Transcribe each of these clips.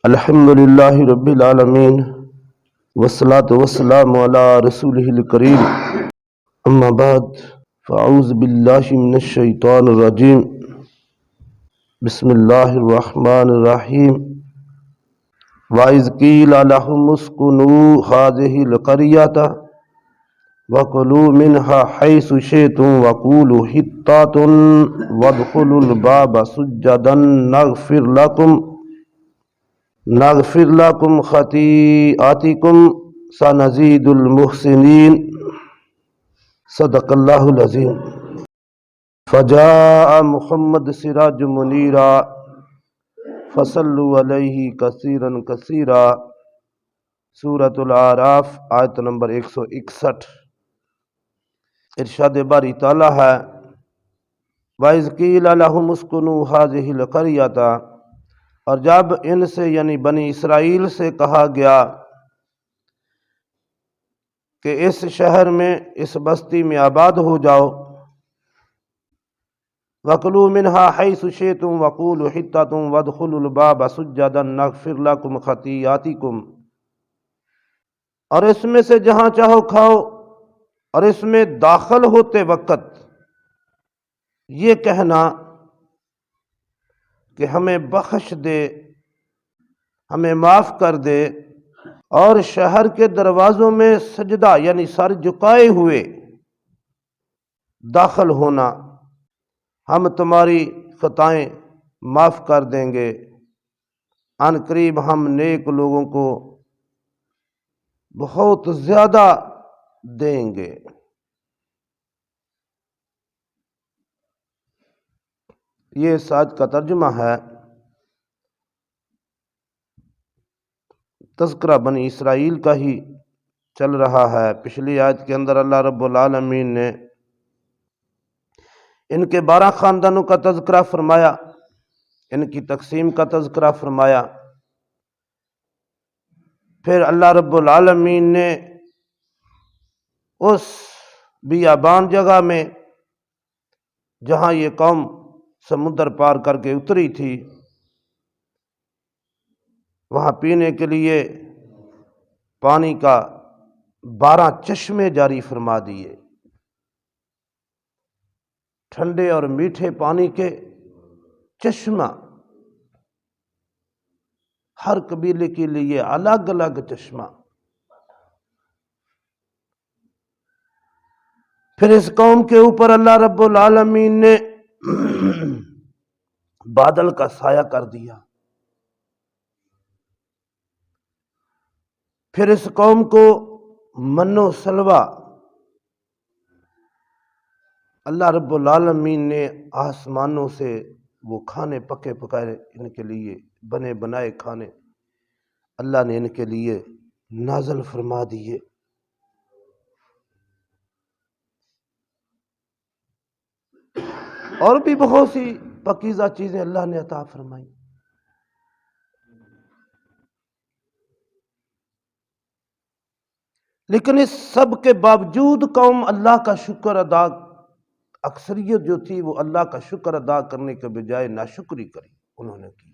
الحمد للہ رب العالمین والصلاة والسلام علی رسولہ الکریم اما بعد فاعوذ باللہ من الشیطان الرجیم بسم اللہ الرحمن الرحیم وَإِذْ قِيلَ لَهُمُ اسْكُنُوا هَٰذِهِ الْقَرْيَةَ وَكُلُوا مِنْهَا حَيْثُ شِئْتُمْ وَقُولُوا حِطَّةٌ وَادْخُلُوا الْبَابَ سُجَّدًا نغفر لكم خطيئاتكم سنزيد المحسنين صدق اللہ العظیم فجاء محمد سراج منیرا فصلوا علیہ کثیرا کثیرا سورۃ الاعراف آیت نمبر 161۔ ارشاد باری تعالیٰ ہے وَإِذْ قِيلَ لَهُمُ اسْكُنُوا هَٰذِهِ الْقَرْيَةَ، اور جب ان سے یعنی بنی اسرائیل سے کہا گیا کہ اس شہر میں اس بستی میں آباد ہو جاؤ، وَكُلُوا مِنْهَا حَيْثُ شِئْتُمْ وَقُولُوا حِطَّةٌ وَادْخُلُوا الْبَابَ سُجَّدًا نَغْفِرْ لَكُمْ خَطِيئَاتِكُمْ، اور اس میں سے جہاں چاہو کھاؤ، اور اس میں داخل ہوتے وقت یہ کہنا کہ ہمیں بخش دے، ہمیں معاف کر دے، اور شہر کے دروازوں میں سجدہ یعنی سر جھکائے ہوئے داخل ہونا، ہم تمہاری خطائیں معاف کر دیں گے، عن قریب ہم نیک لوگوں کو بہت زیادہ دیں گے۔ یہ اس آیت کا ترجمہ ہے۔ تذکرہ بنی اسرائیل کا ہی چل رہا ہے۔ پچھلی آیت کے اندر اللہ رب العالمین نے ان کے 12 خاندانوں کا تذکرہ فرمایا، ان کی تقسیم کا تذکرہ فرمایا، پھر اللہ رب العالمین نے اس بیابان جگہ میں جہاں یہ قوم سمندر پار کر کے اتری تھی، وہاں پینے کے لیے پانی کا 12 چشمے جاری فرما دیے، ٹھنڈے اور میٹھے پانی کے چشمہ، ہر قبیلے کے لیے الگ الگ چشمہ۔ پھر اس قوم کے اوپر اللہ رب العالمین نے بادل کا سایہ کر دیا، پھر اس قوم کو من و سلوہ اللہ رب العالمین نے آسمانوں سے وہ کھانے پکے پکائے، ان کے لیے بنے بنائے کھانے اللہ نے ان کے لیے نازل فرما دیے۔ اور بھی بہت سی پاکیزہ چیزیں اللہ نے عطا فرمائی۔ لیکن اس سب کے باوجود قوم اللہ کا شکر ادا، اکثریت جو تھی وہ اللہ کا شکر ادا کرنے کے بجائے ناشکری کری انہوں نے کی۔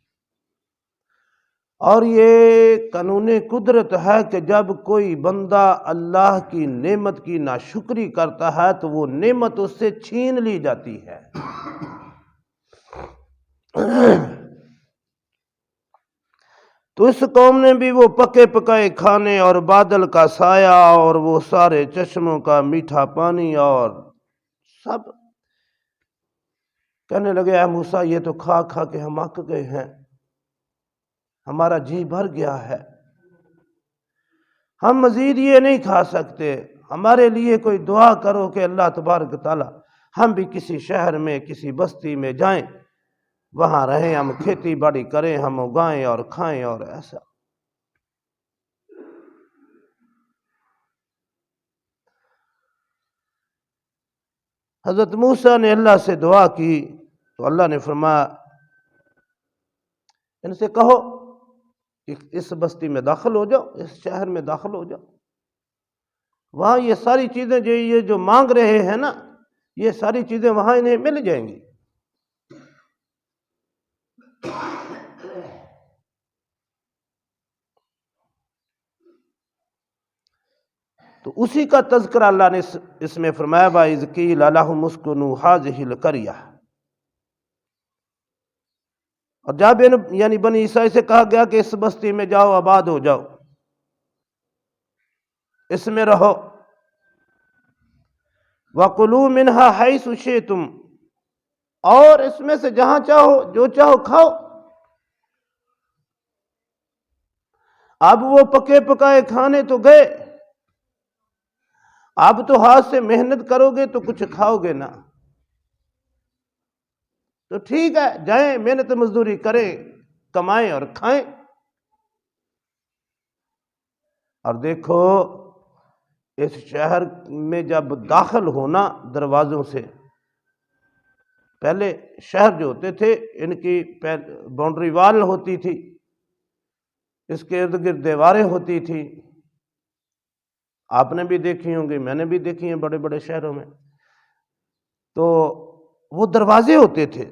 اور یہ قانون قدرت ہے کہ جب کوئی بندہ اللہ کی نعمت کی ناشکری کرتا ہے تو وہ نعمت اس سے چھین لی جاتی ہے۔ تو اس قوم نے بھی وہ پکے پکائے کھانے اور بادل کا سایہ اور وہ سارے چشموں کا میٹھا پانی اور سب کہنے لگے اے موسیٰ یہ تو کھا کھا کے ہم اک گئے ہیں، ہمارا جی بھر گیا ہے، ہم مزید یہ نہیں کھا سکتے، ہمارے لیے کوئی دعا کرو کہ اللہ تبارک تعالی ہم بھی کسی شہر میں کسی بستی میں جائیں، وہاں رہیں، ہم کھیتی باڑی کریں، ہم اگائیں اور کھائیں۔ اور ایسا حضرت موسیٰ نے اللہ سے دعا کی تو اللہ نے فرمایا ان سے کہو کہ اس بستی میں داخل ہو جاؤ، اس شہر میں داخل ہو جاؤ، وہاں یہ ساری چیزیں یہ جو مانگ رہے ہیں نا، یہ ساری چیزیں وہاں انہیں مل جائیں گی۔ تو اسی کا تذکرہ اللہ نے اس میں فرمایا وَإِذْ قِيلَ لَهُمُ اسْكُنُوا هَٰذِهِ الْقَرْيَةَ، اور جب یعنی بنی اسرائیل سے کہا گیا کہ اس بستی میں جاؤ، آباد ہو جاؤ، اس میں رہو، وَكُلُوا مِنْهَا حَيْثُ شِئْتُمْ، اور اس میں سے جہاں چاہو جو چاہو کھاؤ۔ اب وہ پکے پکائے کھانے تو گئے، اب تو ہاتھ سے محنت کرو گے تو کچھ کھاؤ گے نا، تو ٹھیک ہے جائیں محنت مزدوری کریں، کمائیں اور کھائیں۔ اور دیکھو اس شہر میں جب داخل ہونا دروازوں سے، پہلے شہر جو ہوتے تھے ان کی باؤنڈری وال ہوتی تھی، اس کے ارد گرد دیواریں ہوتی تھی، آپ نے بھی دیکھی ہوں گی، میں نے بھی دیکھی ہیں بڑے بڑے شہروں میں، تو وہ دروازے ہوتے تھے،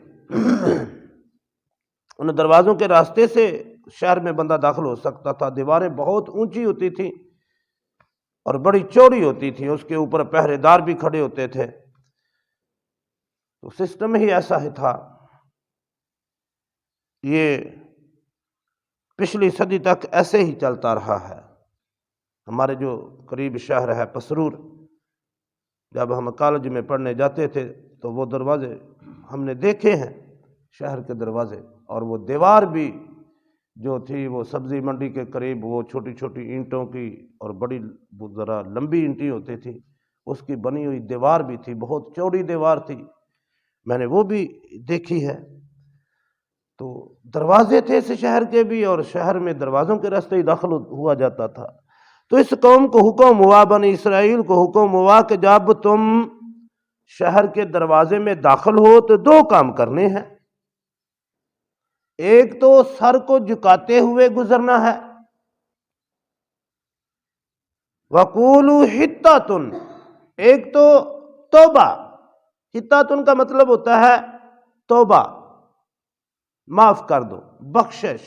ان دروازوں کے راستے سے شہر میں بندہ داخل ہو سکتا تھا۔ دیواریں بہت اونچی ہوتی تھی اور بڑی چوڑی ہوتی تھی، اس کے اوپر پہرے دار بھی کھڑے ہوتے تھے، تو سسٹم ہی ایسا ہی تھا۔ یہ پچھلی صدی تک ایسے ہی چلتا رہا ہے۔ ہمارے جو قریب شہر ہے پسرور، جب ہم کالج میں پڑھنے جاتے تھے تو وہ دروازے ہم نے دیکھے ہیں، شہر کے دروازے، اور وہ دیوار بھی جو تھی وہ سبزی منڈی کے قریب وہ چھوٹی چھوٹی اینٹوں کی اور بڑی ذرا لمبی اینٹیں ہوتی تھی، اس کی بنی ہوئی دیوار بھی تھی، بہت چوڑی دیوار تھی، میں نے وہ بھی دیکھی ہے۔ تو دروازے تھے اس شہر کے بھی، اور شہر میں دروازوں کے راستے ہی داخل ہوا جاتا تھا۔ تو اس قوم کو حکم ہوا، بنی اسرائیل کو حکم ہوا کہ جب تم شہر کے دروازے میں داخل ہو تو دو کام کرنے ہیں، ایک تو سر کو جھکاتے ہوئے گزرنا ہے، وَقُولُوا حِطَّةٌ، ایک تو توبہ، حِطَّةٌ کا مطلب ہوتا ہے توبہ، معاف کر دو، بخشش،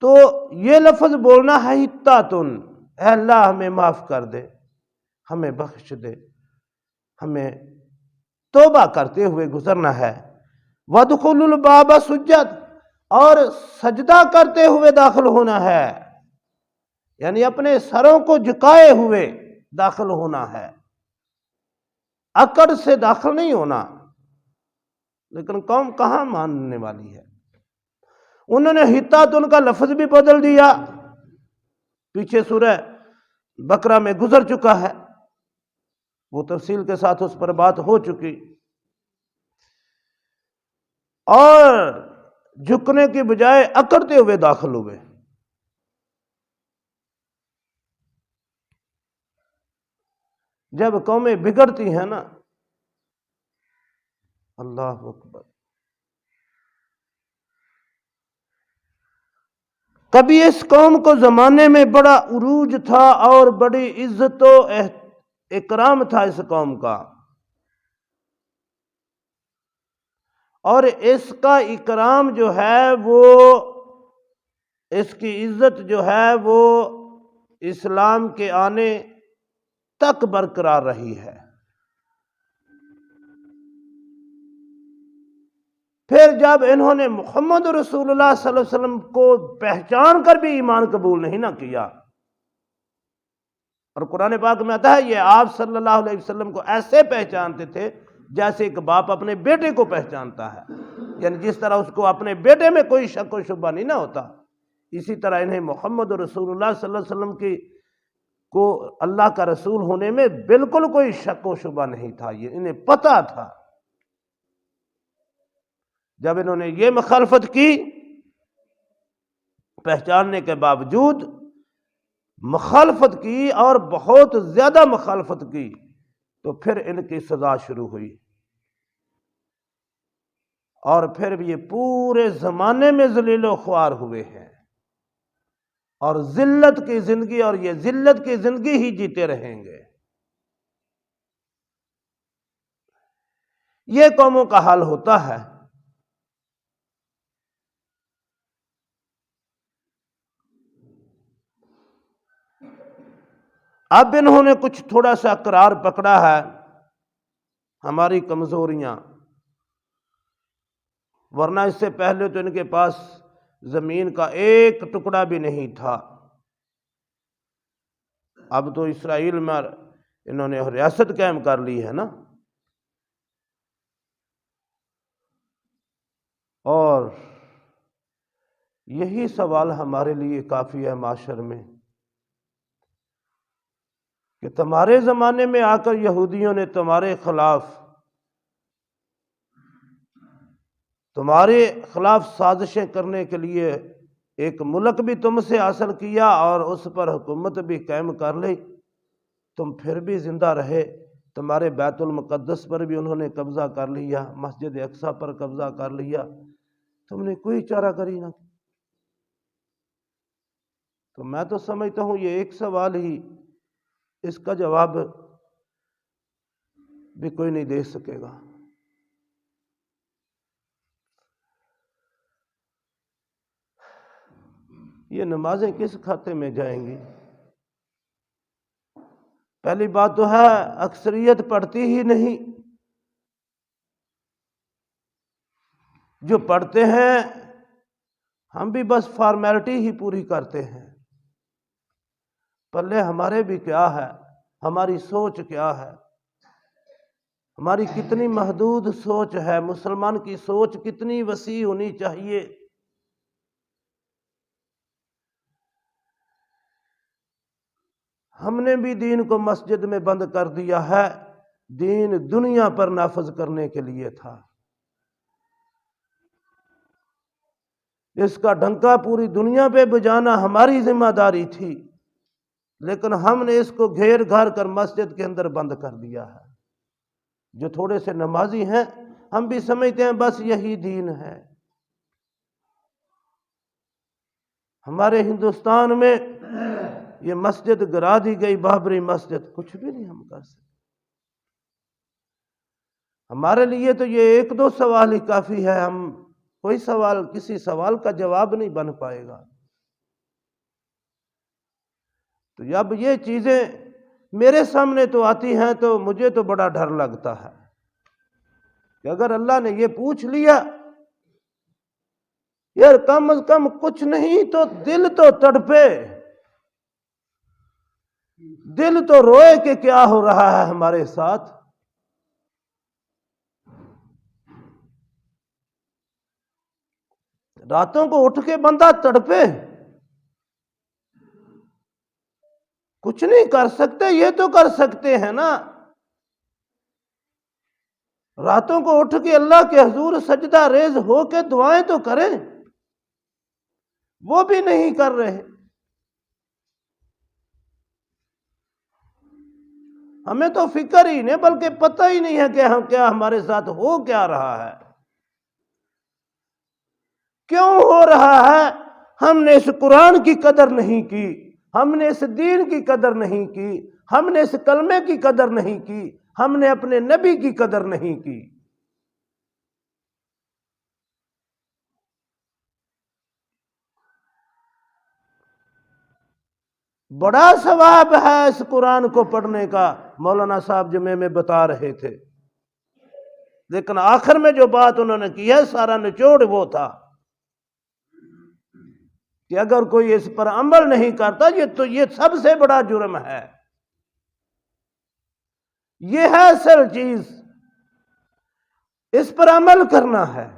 تو یہ لفظ بولنا ہے حِطَّةٌ، اے اللہ ہمیں معاف کر دے، ہمیں بخش دے، ہمیں توبہ کرتے ہوئے گزرنا ہے۔ وَادْخُلُوا الْبَابَ سُجَّدًا، اور سجدہ کرتے ہوئے داخل ہونا ہے، یعنی اپنے سروں کو جھکائے ہوئے داخل ہونا ہے، اکڑ سے داخل نہیں ہونا۔ لیکن قوم کہاں ماننے والی ہے، انہوں نے حِطَّةٌ کا لفظ بھی بدل دیا، پیچھے سورہ بقرہ میں گزر چکا ہے، وہ تفصیل کے ساتھ اس پر بات ہو چکی، اور جھکنے کی بجائے اکڑتے ہوئے داخل ہوئے۔ جب قومیں بگڑتی ہیں نا، اللہ اکبر، کبھی اس قوم کو زمانے میں بڑا عروج تھا اور بڑی عزت و اکرام تھا اس قوم کا، اور اس کا اکرام جو ہے وہ، اس کی عزت جو ہے وہ اسلام کے آنے تک برقرار رہی ہے۔ پھر جب انہوں نے محمد رسول اللہ صلی اللہ علیہ وسلم کو پہچان کر بھی ایمان قبول نہیں نہ کیا، اور قرآن پاک میں آتا ہے یہ آپ صلی اللہ علیہ وسلم کو ایسے پہچانتے تھے جیسے ایک باپ اپنے بیٹے کو پہچانتا ہے، یعنی جس طرح اس کو اپنے بیٹے میں کوئی شک و شبہ نہیں نہ ہوتا، اسی طرح انہیں محمد رسول اللہ صلی اللہ علیہ وسلم کی کو اللہ کا رسول ہونے میں بالکل کوئی شک و شبہ نہیں تھا، یہ انہیں پتہ تھا۔ جب انہوں نے یہ مخالفت کی، پہچاننے کے باوجود مخالفت کی اور بہت زیادہ مخالفت کی، تو پھر ان کی سزا شروع ہوئی، اور پھر یہ پورے زمانے میں ذلیل و خوار ہوئے ہیں، اور ذلت کی زندگی، اور یہ ذلت کی زندگی ہی جیتے رہیں گے۔ یہ قوموں کا حال ہوتا ہے۔ اب انہوں نے کچھ تھوڑا سا قرار پکڑا ہے ہماری کمزوریاں، ورنہ اس سے پہلے تو ان کے پاس زمین کا ایک ٹکڑا بھی نہیں تھا۔ اب تو اسرائیل میں انہوں نے ریاست قائم کر لی ہے نا، اور یہی سوال ہمارے لیے کافی ہے معاشر میں کہ تمہارے زمانے میں آ کر یہودیوں نے تمہارے خلاف سازشیں کرنے کے لیے ایک ملک بھی تم سے حاصل کیا اور اس پر حکومت بھی قائم کر لی، تم پھر بھی زندہ رہے۔ تمہارے بیت المقدس پر بھی انہوں نے قبضہ کر لیا، مسجد اقصی پر قبضہ کر لیا، تم نے کوئی چارہ کری نہ کی۔ تو میں تو سمجھتا ہوں یہ ایک سوال ہی، اس کا جواب بھی کوئی نہیں دے سکے گا۔ یہ نمازیں کس کھاتے میں جائیں گی؟ پہلی بات تو ہے اکثریت پڑھتی ہی نہیں، جو پڑھتے ہیں ہم بھی بس فارمیلٹی ہی پوری کرتے ہیں، پلے ہمارے بھی کیا ہے، ہماری سوچ کیا ہے، ہماری کتنی محدود سوچ ہے۔ مسلمان کی سوچ کتنی وسیع ہونی چاہیے۔ ہم نے بھی دین کو مسجد میں بند کر دیا ہے، دین دنیا پر نافذ کرنے کے لیے تھا، اس کا ڈنکا پوری دنیا پہ بجانا ہماری ذمہ داری تھی، لیکن ہم نے اس کو گھیر گھر کر مسجد کے اندر بند کر دیا ہے۔ جو تھوڑے سے نمازی ہیں ہم بھی سمجھتے ہیں بس یہی دین ہے۔ ہمارے ہندوستان میں یہ مسجد گرا دی گئی، بابری مسجد، کچھ بھی نہیں ہم کر سکتے۔ ہمارے لیے تو یہ ایک دو سوال ہی کافی ہے، ہم کوئی سوال، کسی سوال کا جواب نہیں بن پائے گا۔ تو جب یہ چیزیں میرے سامنے تو آتی ہیں تو مجھے تو بڑا ڈر لگتا ہے کہ اگر اللہ نے یہ پوچھ لیا، یار کم از کم کچھ نہیں تو دل تو تڑپے، دل تو روئے کہ کیا ہو رہا ہے ہمارے ساتھ۔ راتوں کو اٹھ کے بندہ تڑپے، کچھ نہیں کر سکتے، یہ تو کر سکتے ہیں نا، راتوں کو اٹھ کے اللہ کے حضور سجدہ ریز ہو کے دعائیں تو کریں، وہ بھی نہیں کر رہے۔ ہمیں تو فکر ہی نہیں، بلکہ پتہ ہی نہیں ہے کہ کیا ہمارے ساتھ ہو کیا رہا ہے، کیوں ہو رہا ہے۔ ہم نے اس قرآن کی قدر نہیں کی، ہم نے اس دین کی قدر نہیں کی، ہم نے اس کلمے کی قدر نہیں کی، ہم نے اپنے نبی کی قدر نہیں کی۔ بڑا ثواب ہے اس قرآن کو پڑھنے کا، مولانا صاحب جمعے میں بتا رہے تھے، لیکن آخر میں جو بات انہوں نے کی ہے سارا نچوڑ وہ تھا کہ اگر کوئی اس پر عمل نہیں کرتا یہ سب سے بڑا جرم ہے، یہ ہے اصل چیز، اس پر عمل کرنا ہے۔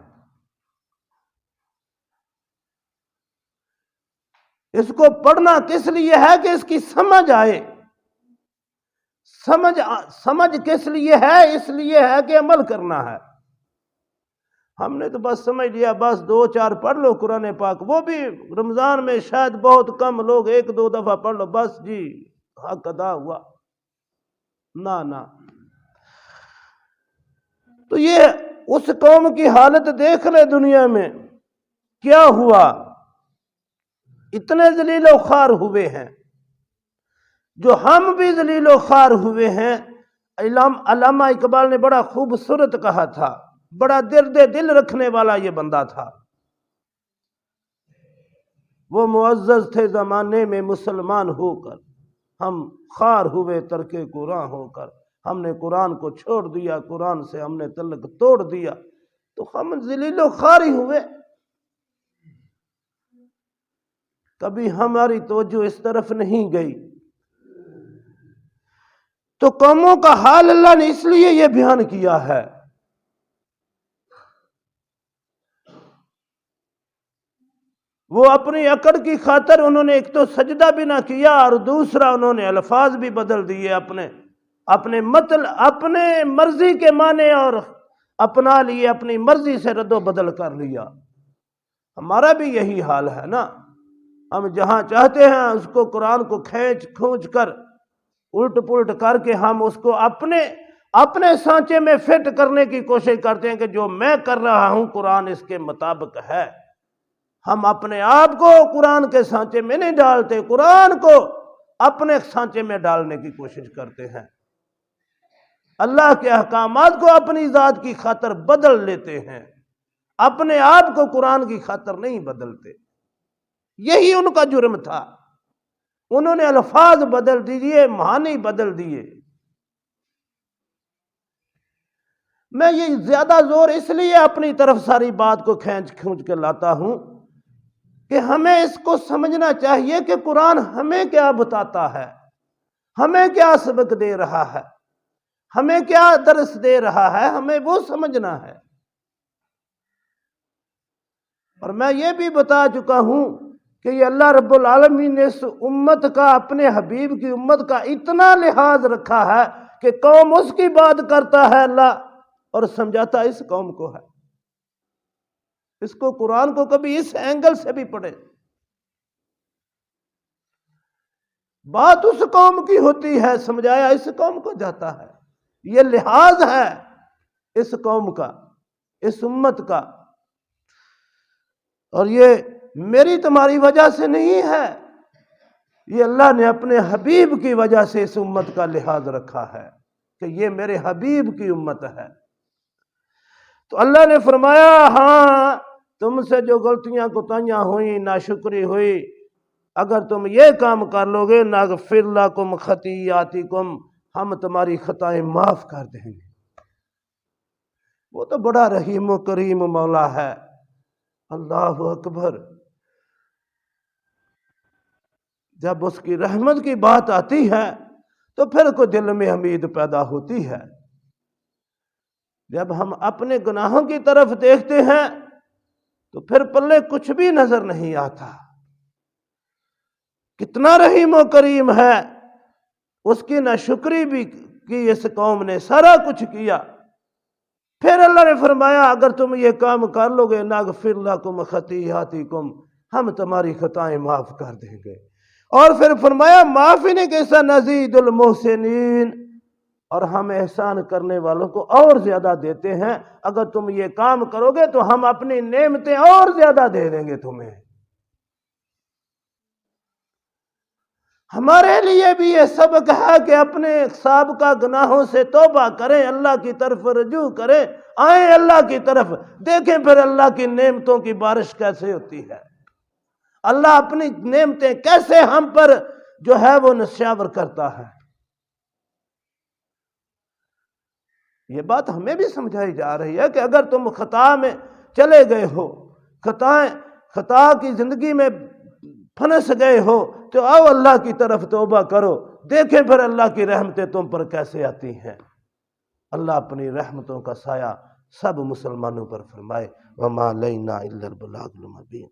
اس کو پڑھنا کس لیے ہے کہ اس کی سمجھ آئے، سمجھ کس لیے ہے، اس لیے ہے کہ عمل کرنا ہے۔ ہم نے تو بس سمجھ لیا بس 2-4 پڑھ لو قرآن پاک، وہ بھی رمضان میں شاید بہت کم لوگ 1-2 دفعہ پڑھ لو بس جی حق ادا ہوا، نہ۔ تو یہ اس قوم کی حالت دیکھ لے، دنیا میں کیا ہوا، اتنے ذلیل و خوار ہوئے ہیں، جو ہم بھی ذلیل و خوار ہوئے ہیں۔ علامہ اقبال نے بڑا خوبصورت کہا تھا، بڑا دل رکھنے والا یہ بندہ تھا، وہ معزز تھے زمانے میں مسلمان ہو کر، ہم خار ہوئے ترک قرآن ہو کر، ہم نے قرآن کو چھوڑ دیا، قرآن سے ہم نے تعلق توڑ دیا، تو ہم ذلیل و خوار ہی ہوئے۔ کبھی ہماری توجہ اس طرف نہیں گئی۔ تو قوموں کا حال اللہ نے اس لیے یہ بیان کیا ہے۔ وہ اپنی اکڑ کی خاطر انہوں نے ایک تو سجدہ بھی نہ کیا، اور دوسرا انہوں نے الفاظ بھی بدل دیے، اپنے مرضی کے معنی اور اپنا لیے، اپنی مرضی سے رد و بدل کر لیا۔ ہمارا بھی یہی حال ہے نا، ہم جہاں چاہتے ہیں اس کو قرآن کو کھونچ کر الٹ پلٹ کر کے ہم اس کو اپنے سانچے میں فٹ کرنے کی کوشش کرتے ہیں کہ جو میں کر رہا ہوں قرآن اس کے مطابق ہے۔ ہم اپنے آپ کو قرآن کے سانچے میں نہیں ڈالتے، قرآن کو اپنے سانچے میں ڈالنے کی کوشش کرتے ہیں، اللہ کے احکامات کو اپنی ذات کی خاطر بدل لیتے ہیں، اپنے آپ کو قرآن کی خاطر نہیں بدلتے۔ یہی ان کا جرم تھا، انہوں نے الفاظ بدل دیے، معنی بدل دیے۔ میں یہ زیادہ زور اس لیے اپنی طرف ساری بات کو کھینچ کے لاتا ہوں کہ ہمیں اس کو سمجھنا چاہیے کہ قرآن ہمیں کیا بتاتا ہے، ہمیں کیا سبق دے رہا ہے، ہمیں کیا درس دے رہا ہے، ہمیں وہ سمجھنا ہے۔ اور میں یہ بھی بتا چکا ہوں کہ یہ اللہ رب العالمین نے اس امت کا، اپنے حبیب کی امت کا اتنا لحاظ رکھا ہے کہ قوم اس کی بات کرتا ہے اللہ، اور سمجھاتا اس قوم کو ہے۔ اس کو قرآن کو کبھی اس اینگل سے بھی پڑھے، بات اس قوم کی ہوتی ہے، سمجھایا اس قوم کو جاتا ہے۔ یہ لحاظ ہے اس قوم کا، اس امت کا، اور یہ میری تمہاری وجہ سے نہیں ہے، یہ اللہ نے اپنے حبیب کی وجہ سے اس امت کا لحاظ رکھا ہے کہ یہ میرے حبیب کی امت ہے۔ تو اللہ نے فرمایا ہاں تم سے جو غلطیاں کوتاہیاں ہوئیں، ناشکری ہوئی، اگر تم یہ کام کر لو گے نغفر لکم خطیئاتکم، ہم تمہاری خطائیں معاف کر دیں گے۔ وہ تو بڑا رحیم و کریم مولا ہے، اللہ اکبر۔ جب اس کی رحمت کی بات آتی ہے تو پھر کوئی دل میں امید پیدا ہوتی ہے۔ جب ہم اپنے گناہوں کی طرف دیکھتے ہیں تو پھر پلے کچھ بھی نظر نہیں آتا۔ کتنا رحیم و کریم ہے، اس کی ناشکری بھی کی اس قوم نے، سارا کچھ کیا۔ پھر اللہ نے فرمایا اگر تم یہ کام کر لو گے نغفر لکم خطیئاتکم، ہم تمہاری خطائیں معاف کر دیں گے۔ اور پھر فرمایا معاف ہی نہیں کیسا نزید المحسنین، اور ہم احسان کرنے والوں کو اور زیادہ دیتے ہیں۔ اگر تم یہ کام کرو گے تو ہم اپنی نعمتیں اور زیادہ دے دیں گے تمہیں۔ ہمارے لیے بھی یہ سبق ہے کہ اپنے سابقہ گناہوں سے توبہ کریں، اللہ کی طرف رجوع کریں، آئیں اللہ کی طرف، دیکھیں پھر اللہ کی نعمتوں کی بارش کیسے ہوتی ہے، اللہ اپنی نعمتیں کیسے ہم پر جو ہے وہ نشاور کرتا ہے۔ یہ بات ہمیں بھی سمجھائی جا رہی ہے کہ اگر تم خطا میں چلے گئے ہو، خطا کی زندگی میں پھنس گئے ہو، تو آؤ اللہ کی طرف توبہ کرو، دیکھیں پھر اللہ کی رحمتیں تم پر کیسے آتی ہیں۔ اللہ اپنی رحمتوں کا سایہ سب مسلمانوں پر فرمائے۔ وما علینا الا البلاغ المبین۔